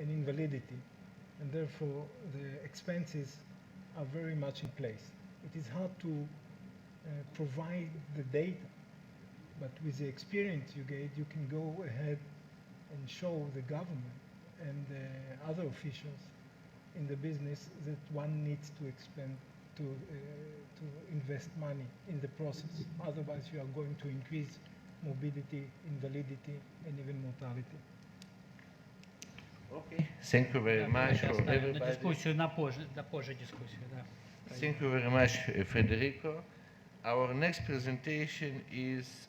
and invalidity, and therefore the expenses are very much in place. It is hard to provide the data, but with the experience you get, you can go ahead and show the government and other officials in the business that one needs to expend to invest money in the process. Otherwise, you are going to increase morbidity, invalidity, and even mortality. Okay, thank you very much for everybody. Thank you very much, Federico. Our next presentation is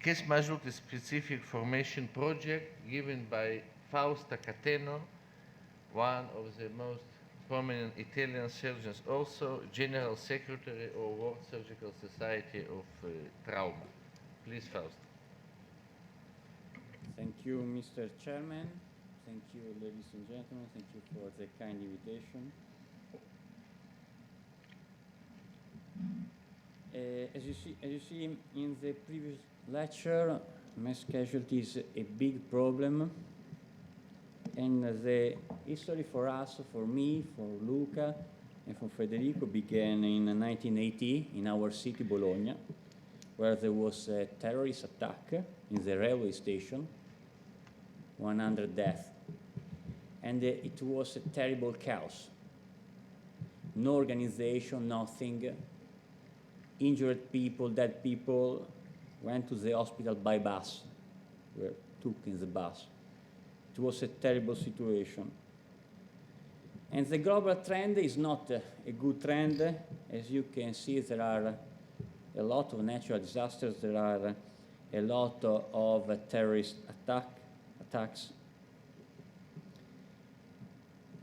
Case Majority Specific Formation Project given by Fausto Catena, one of the most prominent Italian surgeons, also General Secretary of World Surgical Society of Trauma. Please, Fausto. Thank you, Mr. Chairman. Thank you, ladies and gentlemen. Thank you for the kind invitation. As you see in the previous lecture, mass casualty is a big problem. And the history for us, for me, for Luca, and for Federico began in 1980 in our city, Bologna, where there was a terrorist attack in the railway station, 100 deaths. And it was a terrible chaos. No organization, nothing. Injured people, dead people went to the hospital by bus, were took in the bus. It was a terrible situation. And the global trend is not a good trend. As you can see, there are a lot of natural disasters. There are a lot of terrorist attacks.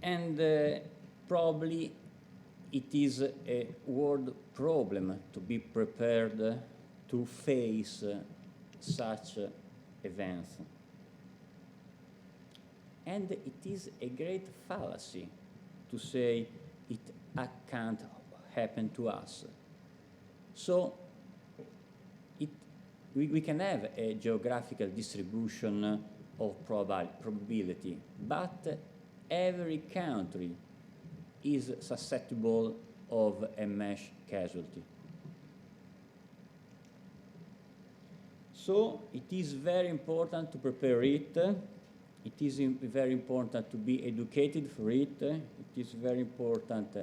And probably it is a world problem to be prepared to face such events. And it is a great fallacy to say it can't happen to us. So we can have a geographical distribution of probability, but every country is susceptible of a mass casualty. So it is very important to prepare it. It is very important to be educated for it. It is very important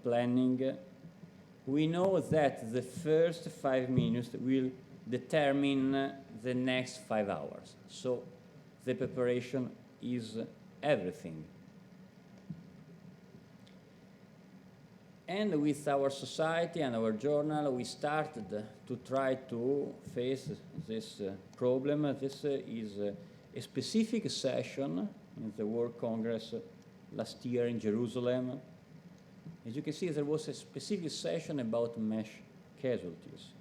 planning. We know that the first 5 minutes will determine the next 5 hours. So the preparation is everything. And with our society and our journal, we started to try to face this problem. This is a specific session in the World Congress last year in Jerusalem. As you can see, there was a specific session about mass casualties.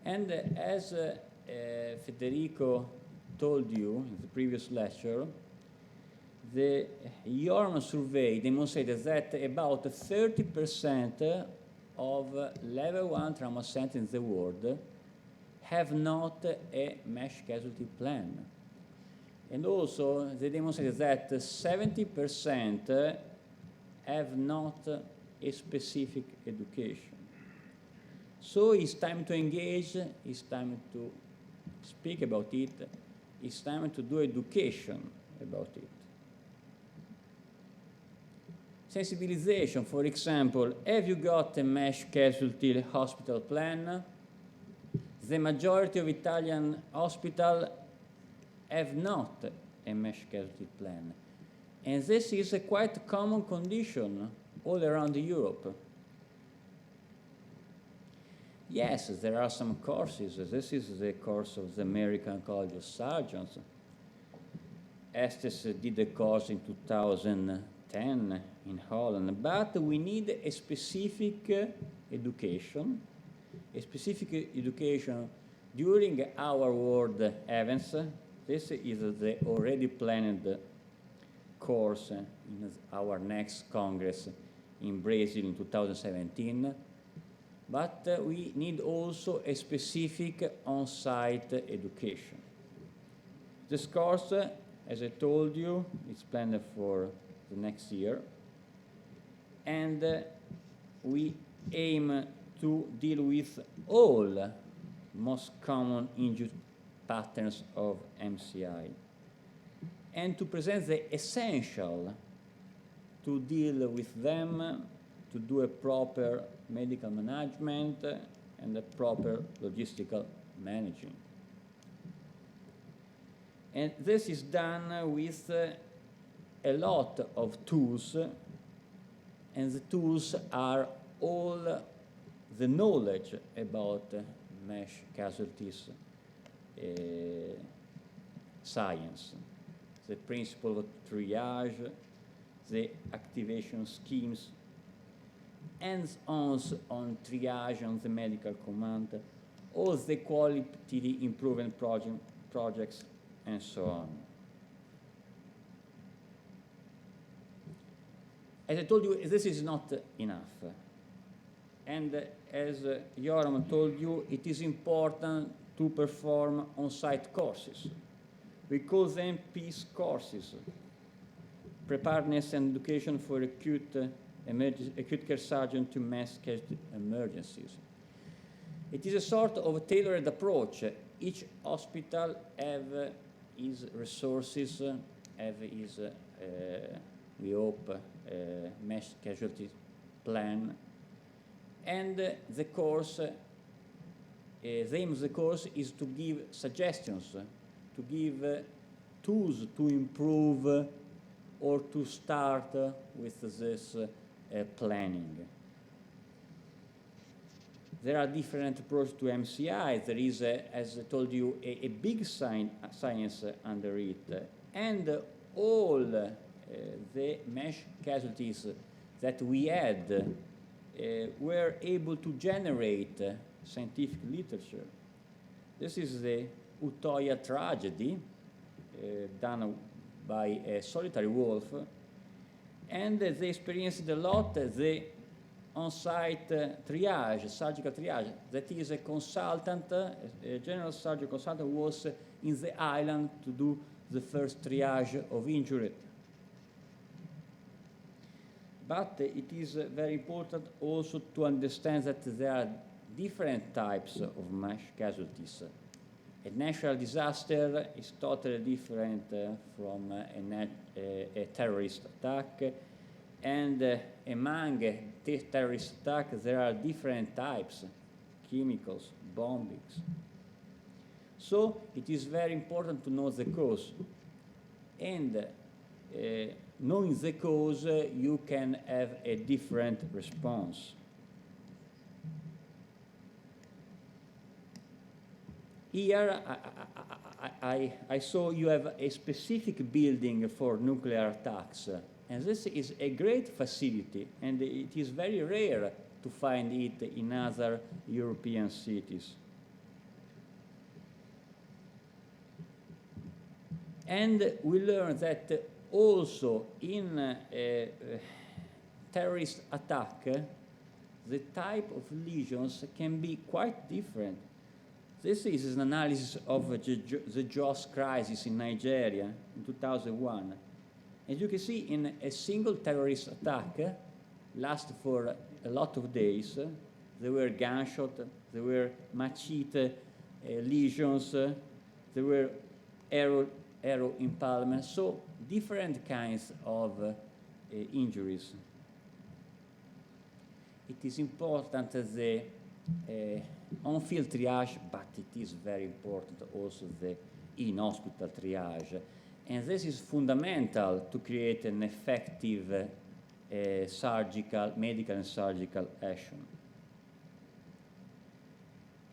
And as Federico told you in the previous lecture, the Yorm survey demonstrated that about 30% of level 1 trauma centers in the world have not a mass casualty plan. And also, they demonstrated that 70% have not a specific education. So it's time to engage, it's time to speak about it, it's time to do education about it. Sensibilization, for example, have you got a mass casualty hospital plan? The majority of Italian hospitals have not a mass casualty plan. And this is a quite common condition all around Europe. Yes, there are some courses. This is the course of the American College of Surgeons. Estes did a course in 2010 in Holland, but we need a specific education during our world events. This is the already planned course in our next Congress in Brazil in 2017. But we need also a specific on-site education. This course as I told you, it's planned for the next year. And we aim to deal with all most common injury patterns of MCI and to present the essential to deal with them, to do a proper medical management and a proper logistical managing. And this is done with a lot of tools, and the tools are all the knowledge about MASH casualties science, the principle of triage, the activation schemes, hands-ons on triage on the medical command, all the quality improvement projects, and so on. As I told you, this is not enough. And as Joram told you, it is important to perform on-site courses. We call them peace courses, preparedness and education for acute care surgeon to mass casualty emergencies. It is a sort of tailored approach. Each hospital have its resources, have its, we hope, mass casualty plan, and the course, the aim of the course is to give suggestions, to give tools to improve or to start with this planning. There are different approaches to MCI. There is, as I told you, a big science under it. And all the MASH casualties that we had were able to generate scientific literature. This is the Utoya tragedy done by a solitary wolf, and they experienced a lot the on-site triage, surgical triage. That is, a consultant, a general surgeon consultant was in the island to do the first triage of injury. But it is very important also to understand that there are different types of MASH casualties. A natural disaster is totally different from a terrorist attack, and among terrorist attacks there are different types, chemicals, bombings. So it is very important to know the cause, and knowing the cause, you can have a different response. Here, I saw you have a specific building for nuclear attacks, and this is a great facility, and it is very rare to find it in other European cities. And we learned that also in a terrorist attack, the type of lesions can be quite different. This is an analysis of the Jos crisis in Nigeria in 2001. As you can see, in a single terrorist attack, lasted for a lot of days, there were gunshots, there were machete lesions, there were arrow impalement, so different kinds of injuries. It is important the on-field triage, but it is very important also the in-hospital triage. And this is fundamental to create an effective surgical, medical and surgical action.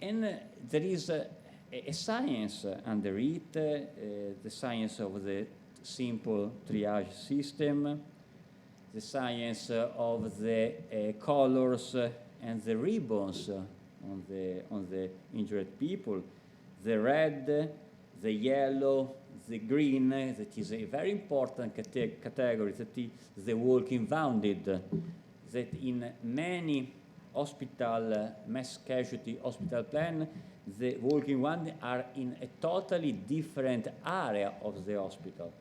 And there is a science under it, the science of the simple triage system, the science of the colors and the ribbons on the injured people, the red, the yellow, the green, that is a very important category, that is the walking wounded, that in many hospital mass casualty hospital plan, the walking one are in a totally different area of the hospital.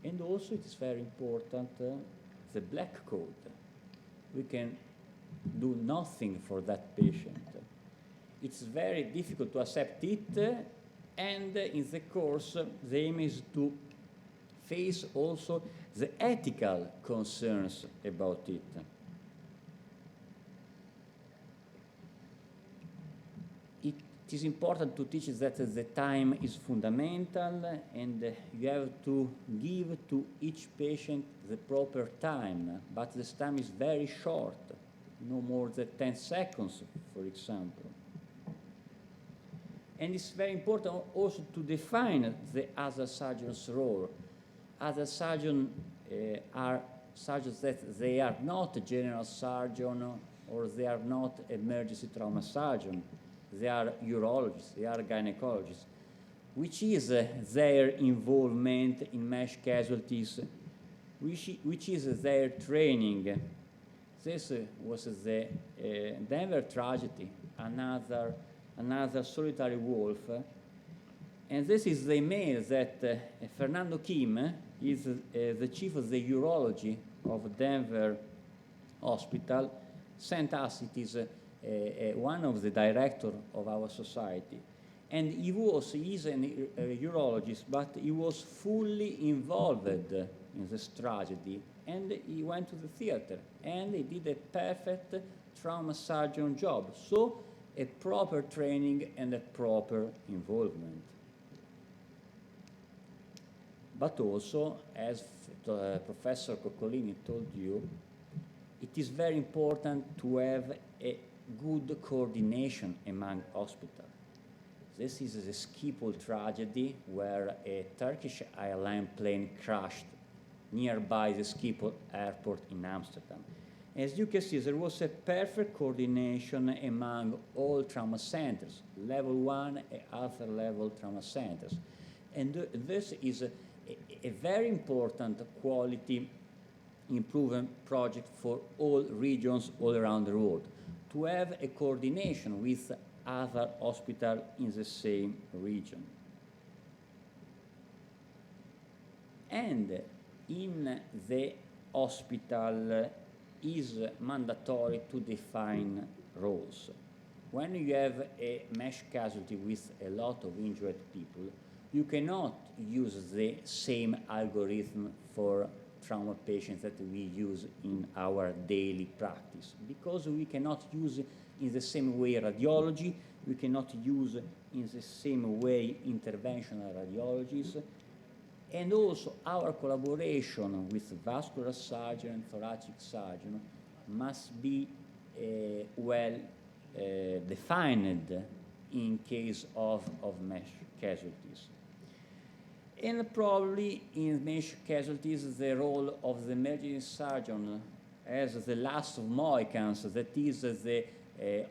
And also it is very important, the black coat. We can do nothing for that patient. It's very difficult to accept it, and in the course, the aim is to face also the ethical concerns about it. It is important to teach that the time is fundamental, and you have to give to each patient the proper time, but this time is very short, no more than 10 seconds, for example. And it's very important also to define the other surgeon's role. Other surgeons are surgeons that they are not a general surgeon, or they are not emergency trauma surgeon. They are urologists, they are gynecologists. Which is their involvement in MASH casualties? Which is their training? This was the Denver tragedy, another solitary wolf. And this is the email that Fernando Kim is the chief of the urology of Denver Hospital, sent us. It is one of the directors of our society. And he is a urologist, but he was fully involved in this tragedy. And he went to the theater, and he did a perfect trauma surgeon job. So a proper training and a proper involvement. But also, as Professor Coccolini told you, it is very important to have a good coordination among hospitals. This is the Schiphol tragedy, where a Turkish airline plane crashed nearby the Schiphol airport in Amsterdam. As you can see, there was a perfect coordination among all trauma centers, level 1 and other level trauma centers. And this is a very important quality improvement project for all regions all around the world, to have a coordination with other hospitals in the same region. And in the hospital is mandatory to define roles. When you have a MASH casualty with a lot of injured people, you cannot use the same algorithm for trauma patients that we use in our daily practice, because we cannot use in the same way radiology, we cannot use in the same way interventional radiologies, and also our collaboration with vascular surgeon and thoracic surgeon must be well defined in case of MASH casualties. And probably in MASH casualties, the role of the emergency surgeon as the last of Mohicans, that is the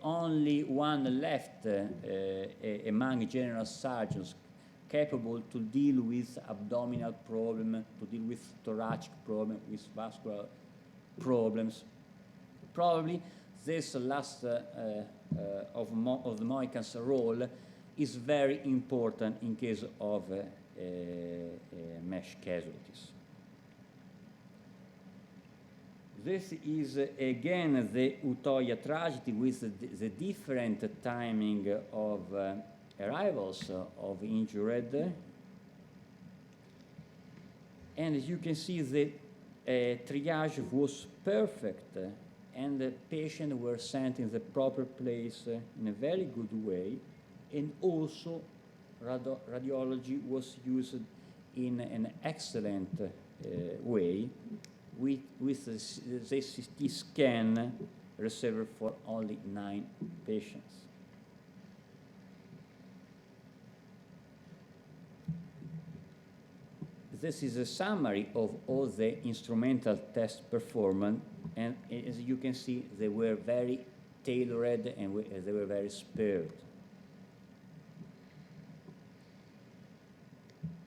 only one left among general surgeons capable to deal with abdominal problem, to deal with thoracic problem, with vascular problems. Probably this last of the Mohicans' role is very important in case of MASH casualties. This is again the Utoya tragedy with the different timing of arrivals of injured. And as you can see, the triage was perfect, and the patients were sent in the proper place in a very good way, and also radiology was used in an excellent way, with the CT scan reserved for only 9 patients. This is a summary of all the instrumental tests performed, and as you can see, they were very tailored and they were very spared.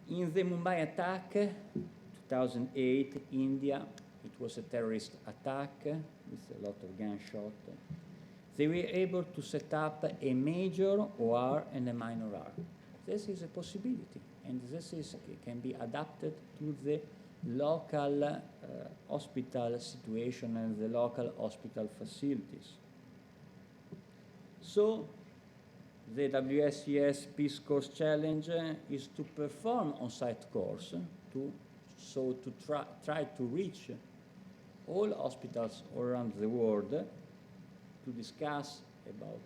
In the Mumbai attack, 2008, India, it was a terrorist attack with a lot of gunshot. they were able to set up a major OR and a minor R. This is a possibility, and can be adapted to the local hospital situation and the local hospital facilities. So the WSES Peace Course Challenge is to perform on-site course, to try to reach all hospitals around the world to discuss about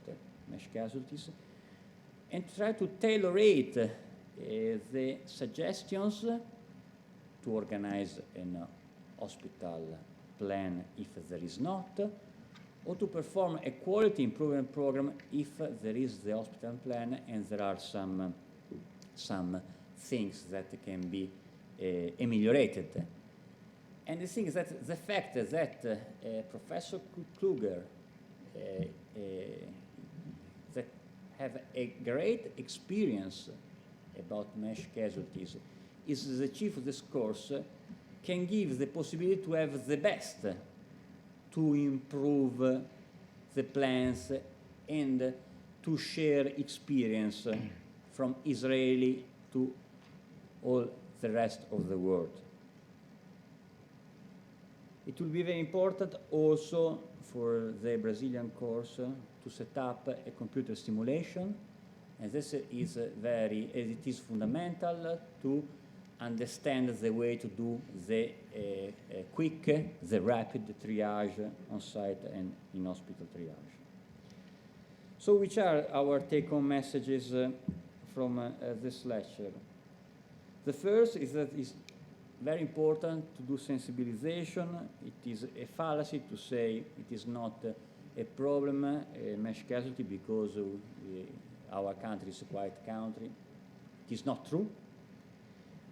MeSH casualties and try to tailor-rate the suggestions to organize an hospital plan if there is not, or to perform a quality improvement program if there is the hospital plan and there are some things that can be ameliorated. And the thing is that the fact that Professor Kluger that have a great experience about MeSH casualties is the chief of this course can give the possibility to have the best to improve the plans and to share experience from Israeli to all the rest of the world. It will be very important also for the Brazilian course to set up a computer simulation, and this is it is fundamental to understand the way to do the the rapid triage on site and in hospital triage. So which are our take-home messages from this lecture? The first is that it's very important to do sensibilization. It is a fallacy to say it is not a problem, a MeSH casualty, because our country is a quiet country. It is not true.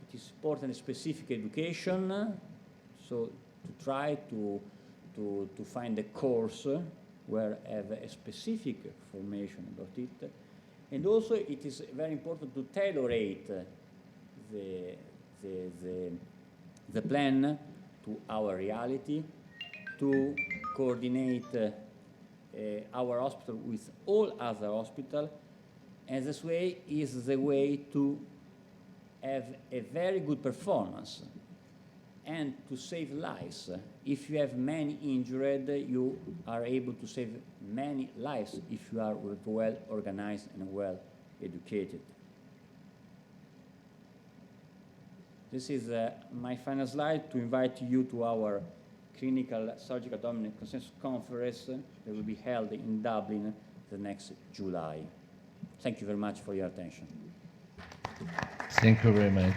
It is important specific education, so to try to find a course where have a specific formation about it. And also it is very important to tailor-rate the plan to our reality, to coordinate our hospital with all other hospitals, and this way is the way to have a very good performance and to save lives. If you have many injured, you are able to save many lives if you are well organized and well educated. This is my final slide to invite you to our clinical surgical dominant consensus conference that will be held in Dublin the next July. Thank you very much for your attention. Thank you very much.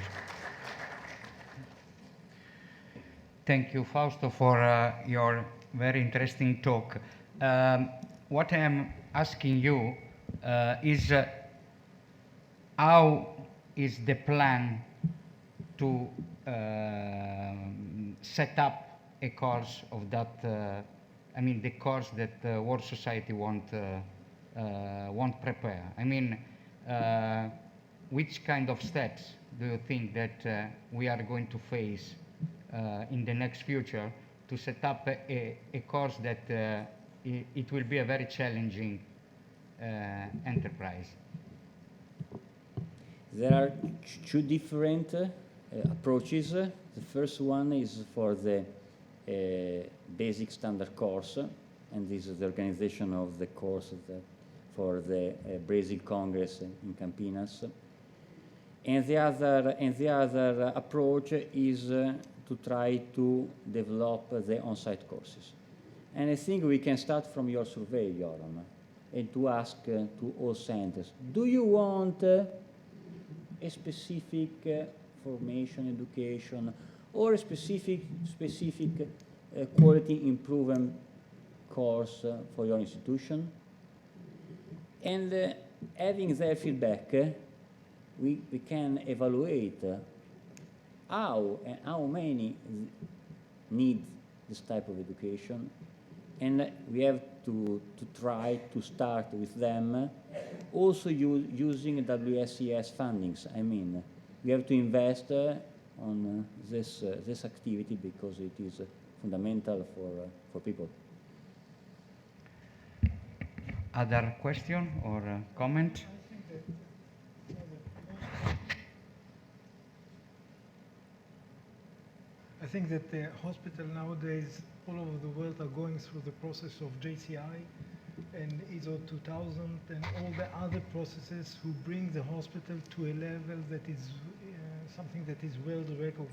Thank you, Fausto, for your very interesting talk. What I am asking you is how is the plan to set up a course of that, the course that World Society won't prepare? I mean, which kind of steps do you think that we are going to face in the next future to set up a course that it will be a very challenging enterprise? There are two different approaches. The first one is for the basic standard course, and this is the organization of the course for the Brazil Congress in Campinas. And the other approach is to try to develop the on-site courses. And I think we can start from your survey, Yoram, and to ask to all centers, do you want a specific formation, education, or a specific quality improvement course for your institution? And having their feedback, we can evaluate how many need this type of education, and we have to try to start with them, also using WSES fundings. I mean, we have to invest on this activity because it is fundamental for people. Other question or comment? I think that the hospital nowadays all over the world are going through the process of JCI and ISO 2000 and all the other processes who bring the hospital to a level that is something that is well recognized.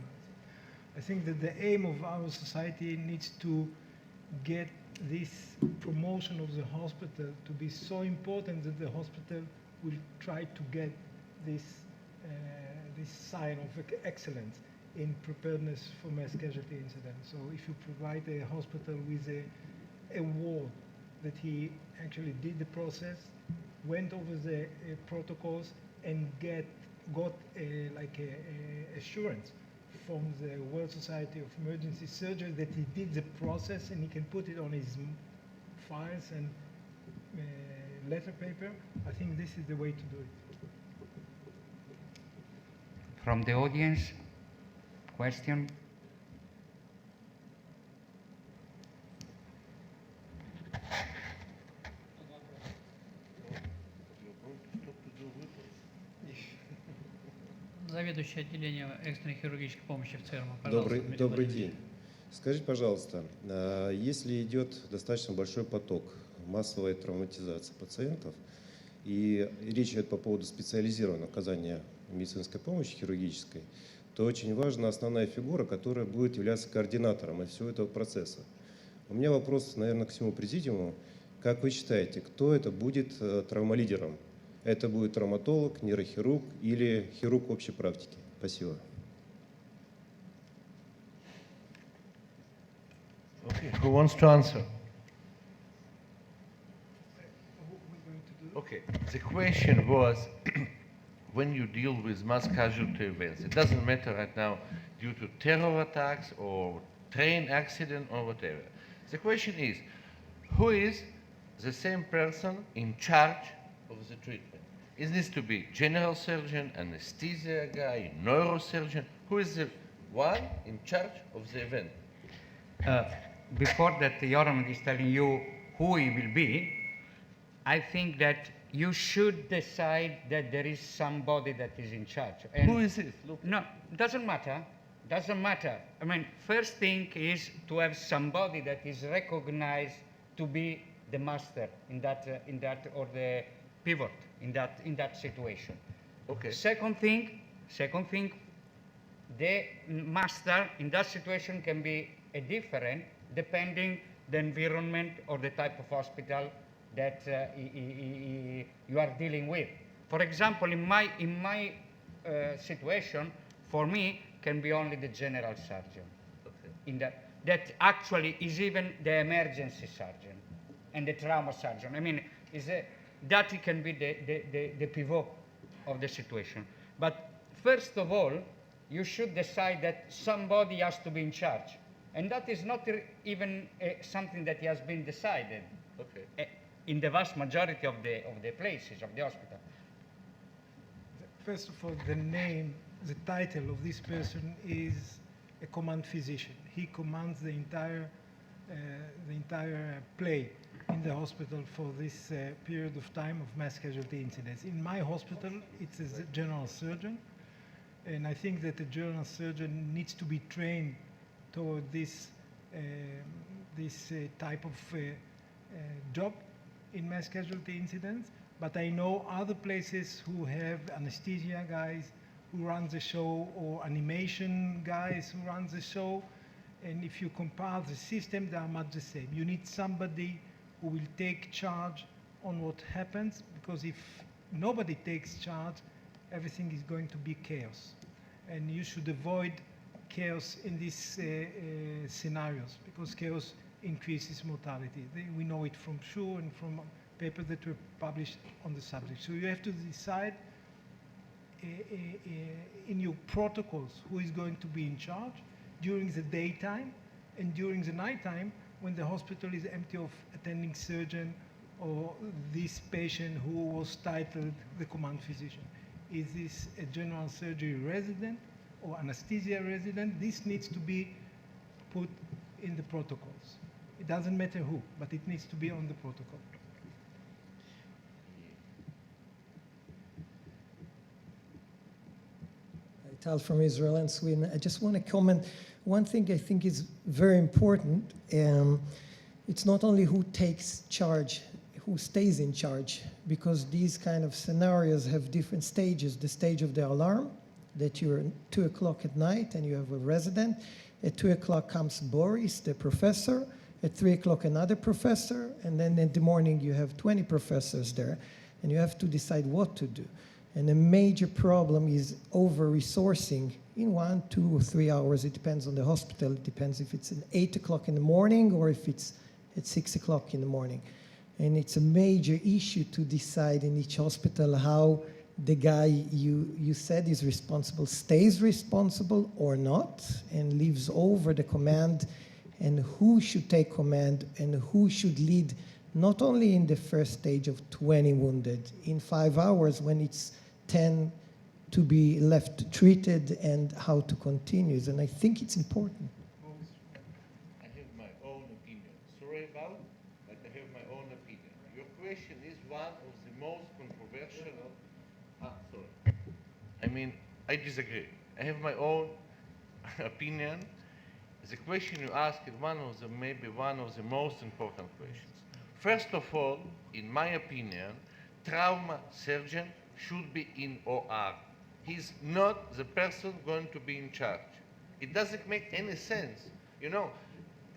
I think that the aim of our society needs to get this promotion of the hospital to be so important that the hospital will try to get this this sign of excellence in preparedness for mass casualty incidents. So if you provide a hospital with a award that he actually did the process, went over the protocols, and got a assurance from the World Society of Emergency Surgery that he did the process and he can put it on his files and letter paper, I think this is the way to do it. From the audience, question? Заведующий отделением экстренной хирургической помощи в ЦЕРМа. Пожалуйста, Добрый день. Скажите, пожалуйста, если идет достаточно большой поток массовой травматизации пациентов, и речь идет по поводу специализированного оказания медицинской помощи хирургической, то очень важна основная фигура, которая будет являться координатором всего этого процесса. У меня вопрос, наверное, к всему президиуму. Как вы считаете, кто это будет травмолидером? Это будет травматолог, нейрохирург или хирург общей практики? Спасибо. Okay, who wants to answer? Okay, the question was, when you deal with mass casualty events, it doesn't matter right now due to terror attacks or train accident or whatever. The question is, who is the same person in charge of the treatment? Is this to be general surgeon, anesthesia guy, neurosurgeon? Who is the one in charge of the event? Before that, Yoram is telling you who he will be. I think that you should decide that there is somebody that is in charge. And who is it? Look. No, doesn't matter. Doesn't matter. I mean, first thing is to have somebody that is recognized to be the master in that or the pivot in that situation. Okay. Second thing, the master in that situation can be a different depending the environment or the type of hospital that you are dealing with. For example, in my situation, for me, can be only the general surgeon. Okay. In that actually is even the emergency surgeon and the trauma surgeon. I mean, that it can be the pivot of the situation. But first of all, you should decide that somebody has to be in charge. And that is not even something that has been decided. Okay. In the vast majority of the places of the hospital. First of all, the title of this person is a command physician. He commands the entire play in the hospital for this period of time of mass casualty incidents. In my hospital, it's a general surgeon, and I think that the general surgeon needs to be trained toward this type of job in mass casualty incidents, but I know other places who have anesthesia guys who run the show or animation guys who run the show, and if you compare the system, they are much the same. You need somebody who will take charge on what happens, because if nobody takes charge, everything is going to be chaos. And you should avoid chaos in these scenarios, because chaos increases mortality. We know it from SHU and from papers that were published on the subject. So you have to decide in your protocols who is going to be in charge during the daytime and during the nighttime when the hospital is empty of attending surgeon or this patient who was titled the command physician. Is this a general surgery resident or anesthesia resident? This needs to be put in the protocols. It doesn't matter who, but it needs to be on the protocol. Tal from Israel and Sweden. I just want to comment. One thing I think is very important. It's not only who takes charge, who stays in charge, because these kind of scenarios have different stages. The stage of the alarm, that you're at 2 o'clock at night and you have a resident. At 2 o'clock comes Boris, the professor. At 3 o'clock, another professor. And then in the morning, you have 20 professors there. And you have to decide what to do. And a major problem is over-resourcing in 1, 2, or 3 hours. It depends on the hospital. It depends if it's at 8 o'clock in the morning or if it's at 6 o'clock in the morning. And it's a major issue to decide in each hospital how the guy you said is responsible stays responsible or not and leaves over the command, and who should take command and who should lead, not only in the first stage of 20 wounded, in 5 hours when it's 10 to be left treated, and how to continue. And I think it's important. I have my own opinion. Sorry about, but I have my own opinion. Your question is one of the most controversial. Sorry. I mean, I disagree. I have my own opinion. The question you ask is maybe one of the most important questions. First of all, in my opinion, trauma surgeon should be in OR. He's not the person going to be in charge. It doesn't make any sense. You know,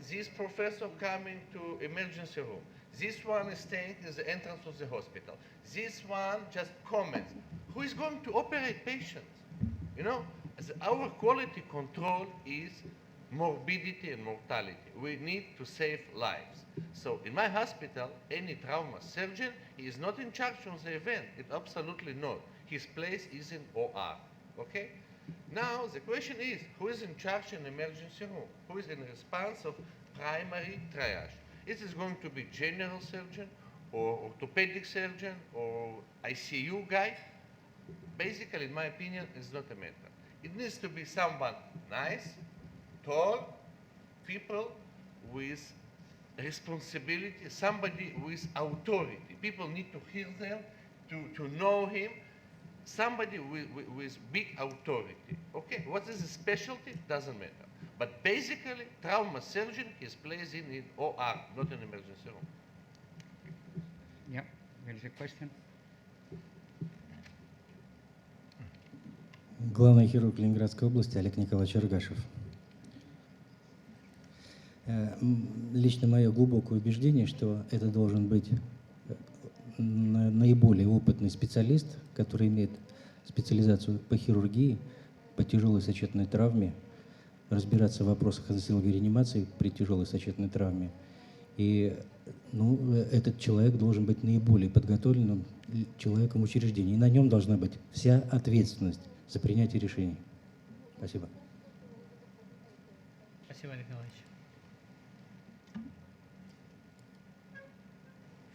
this professor coming to emergency room. This one is staying at the entrance of the hospital. This one just comments. Who is going to operate patients? You know, our quality control is morbidity and mortality. We need to save lives. So in my hospital, any trauma surgeon, he is not in charge of the event. It absolutely not. His place is in OR. Okay? Now the question is, who is in charge in emergency room? Who is in response of primary triage? Is it going to be general surgeon or orthopedic surgeon or ICU guy? Basically, in my opinion, it's not a matter. It needs to be someone nice, tall, people with responsibility, somebody with authority. People need to hear them, to know him, somebody with big authority. Okay, what is the specialty? Doesn't matter. But basically, trauma surgeon is placed in OR, not in emergency room. Yeah, there is a question. Главный хирург Ленинградской области Олег Николаевич Аргашев. Лично мое глубокое убеждение, что это должен быть наиболее опытный специалист, который имеет специализацию по хирургии, по тяжелой сочетанной травме, разбираться в вопросах анестезиологии и реанимации при тяжелой сочетанной травме. И этот человек должен быть наиболее подготовленным человеком в учреждении. И на нем должна быть вся ответственность за принятие решений. Спасибо. Спасибо, Олег Николаевич.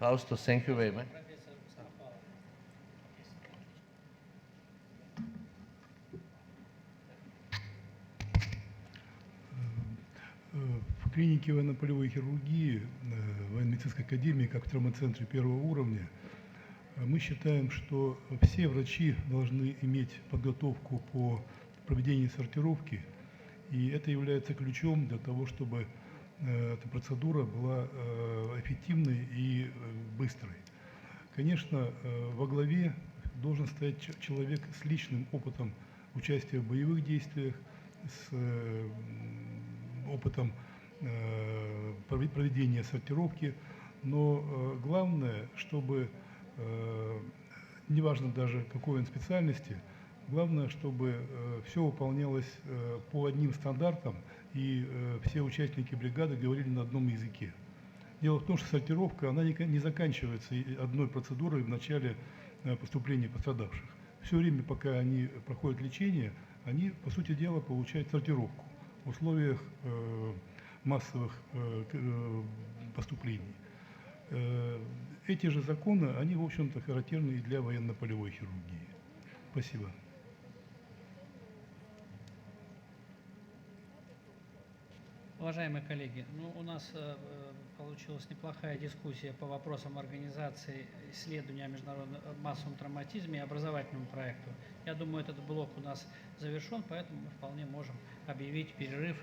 Fausto, thank you very much. В клинике военно-полевой хирургии военно-медицинской академии, как в травмоцентре первого уровня, мы считаем, что все врачи должны иметь подготовку по проведению сортировки, и это является ключом для того, чтобы эта процедура была эффективной и быстрой. Конечно, во главе должен стоять человек с личным опытом участия в боевых действиях, с опытом проведения сортировки, но главное, чтобы, неважно даже какой он специальности, главное, чтобы все выполнялось по одним стандартам и все участники бригады говорили на одном языке. Дело в том, что сортировка, она не заканчивается одной процедурой в начале поступления пострадавших. Все время, пока они проходят лечение, они, по сути дела, получают сортировку в условиях массовых поступлений. Эти же законы, они, в общем-то, характерны и для военно-полевой хирургии. Спасибо. Уважаемые коллеги, ну, у нас получилась неплохая дискуссия по вопросам организации исследования о международном массовом травматизме и образовательному проекту. Я думаю, этот блок у нас завершен, поэтому мы вполне можем объявить перерыв